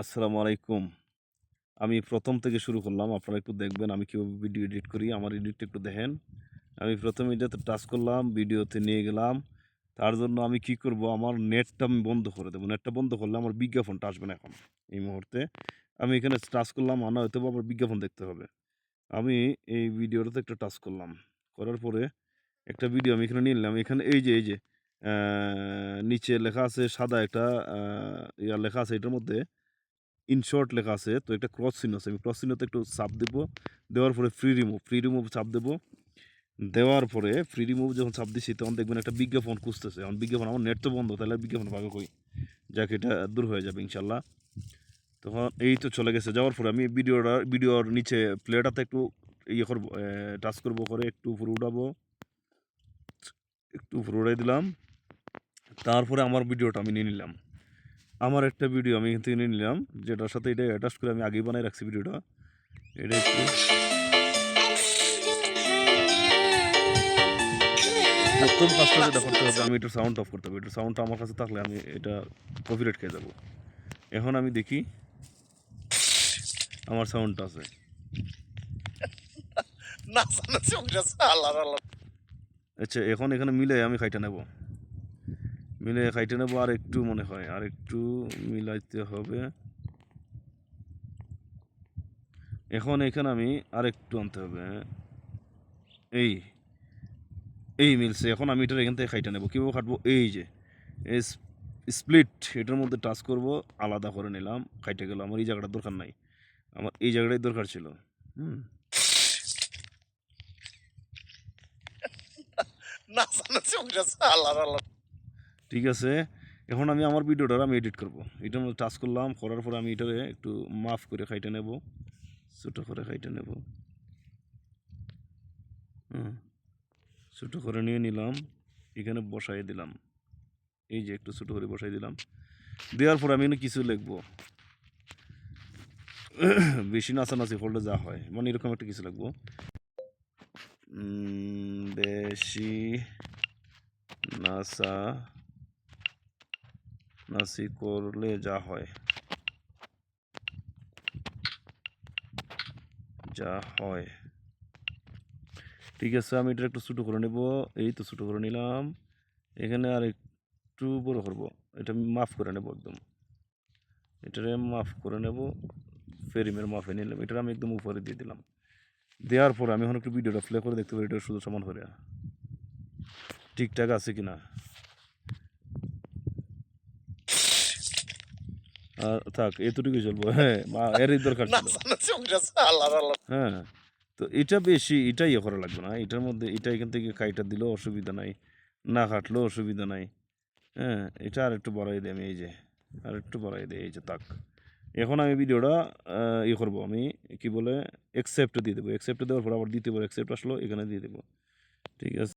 আসসালামু আলাইকুম। আমি প্রথম থেকে শুরু করলাম। আপনারা একটু দেখবেন আমি কিভাবে ভিডিও এডিট করি। আমার এডিটটা একটু দেখেন। আমি ১ম এটাতে টাচ করলাম, ভিডিওতে নিয়ে গেলাম। তার জন্য আমি কি করব, আমার নেটটা আমি বন্ধ করে দেব। নেটটা বন্ধ করলে আমার বিজ্ঞাপনটা আসবে না এখন, এই মুহূর্তে। আমি এখানে টাচ করলাম, হয়তোবা আমার বিজ্ঞাপন দেখতে হবে। আমি এই ভিডিওটাতে একটা টাচ করলাম। করার পরে একটা ভিডিও আমি এখানে নিয়ে নিলাম। এখানে এই যে অ্যা নিচে লেখা আছে সাদা একটা আ লেখা আছে এটার মধ্যে ইন শর্ট লেখা আছে। তো একটা ক্রস চিহ্ন আছে। আমি ক্রস চিহ্নতে একটু চাপ দেব। দেওয়ার পরে ফ্রি রিমুভ চাপ দেব। দেওয়ার পরে ফ্রি রিমুভ যখন চাপ দিচ্ছি তখন দেখবেন একটা বিজ্ঞাপন খুঁজতেছে। এখন বিজ্ঞাপন আমার নেট তো বন্ধ, তাহলে আর বিজ্ঞাপন পাবে কই? যাক এটা দূর হয়ে যাবে ইনশাআল্লাহ। তখন এই তো চলে গেছে। যাওয়ার পরে আমি ভিডিওর নিচে প্লেটাতে একটু ইয়ে করব, টাচ করব, করে একটু উপরে উঠাবো। একটু উপরে উঠাই দিলাম। তারপরে আমার ভিডিওটা আমি নিয়ে নিলাম। আমার একটা ভিডিও আমি এখান থেকে নিয়ে নিলাম, যেটার সাথে এটা অ্যাটাচ করে আমি আগেই বানায় রাখছি ভিডিওটা। এটা একটু ১ম কাজটা যেটা করতে হবে, আমি এটার সাউন্ড অফ করতে হবে। এটার সাউন্ডটা আমার কাছে থাকলে আমি এটা কপিরাইট খেয়ে যাব। এখন আমি দেখি আমার সাউন্ডটা আছে। নাচানাচি কইরাছে আল্লাহর আল্লাহ। আচ্ছা, এখন এখানে মিলাই আমি খাইটা নেব। মিলাই খাইটা নেব, আরেকটু মনে হয় আরেকটু মিলাইতে হবে। এখন এখানে আমি আরেকটু আনতে হবে। এই, এই মিলছে। এখন আমি এটার এখান থেকে খাইটা নেব। কিভাবে কাটবো? এই যে এই স্প্লিট, এটার মধ্যে টাচ করব, আলাদা করে নিলাম, খাইটে গেল। আমার এই জায়গাটার দরকার নাই। আমার এই জায়গাটাই দরকার ছিল। হুম? নাচানাচি কইরাছে আল্লাহর আল্লাহ। ঠিক আছে। এখন আমি আমার ভিডিওটা আমি এডিট করব। এটার মধ্যে টাচ করলাম, করার পরে আমি এটারে একটু মাফ করে খাইটে নেব। ছোট করে খাইটে নেব। হুম, ছোট করে নিয়ে নিলাম। এখানে বসাই দিলাম। এই যে একটু ছোট করে বসাই দিলাম। দেওয়ার পরে আমি এখানে কিছু লিখবো। বেশি নাচানাচি করলে যা হয়, মানে এরকম একটা কিছু লিখবো। বেশি নাচানাচি করলে যা হয়, যা হয়। ঠিক আছে, আমি এটা একটু ছোটো করে নেব। এই তো ছোটো করে নিলাম। এখানে আর একটু বড় করব। এটা আমি মাফ করে নেব একদম। এটারে মাফ করে নেব। ফ্রেমের মাপে নিলাম। এটা আমি একদম উপরে দিয়ে দিলাম। দেওয়ার পর আমি এখন একটু ভিডিওটা প্লে করে দেখতে পারি এটা শুধু সমান করে ঠিকঠাক আছে কিনা। থাক, এতটুকুই চলবো। হ্যাঁ, এরই দরকার ছিল। নাচানাচি কইরাছে আল্লাহর আল্লাহ। হ্যাঁ, তো এটা বেশি, এটা ইয়ে করা লাগবে না। এটার মধ্যে এটা এখান থেকে কাইটা দিলেও অসুবিধা নাই, না কাটলেও অসুবিধা নাই। হ্যাঁ, এটা আর একটু বাড়াই দিই আমি, এই যে আর একটু বাড়াই দিই, এই যে তাক। এখন আমি ভিডিওটা ইয়ে করবো, আমি কি বলে অ্যাকসেপ্ট দিয়ে দেবো। অ্যাকসেপ্ট দেওয়ার পর আবার দ্বিতীয়বার অ্যাকসেপ্ট আসলো, এখানে দিয়ে দেবো। ঠিক আছে।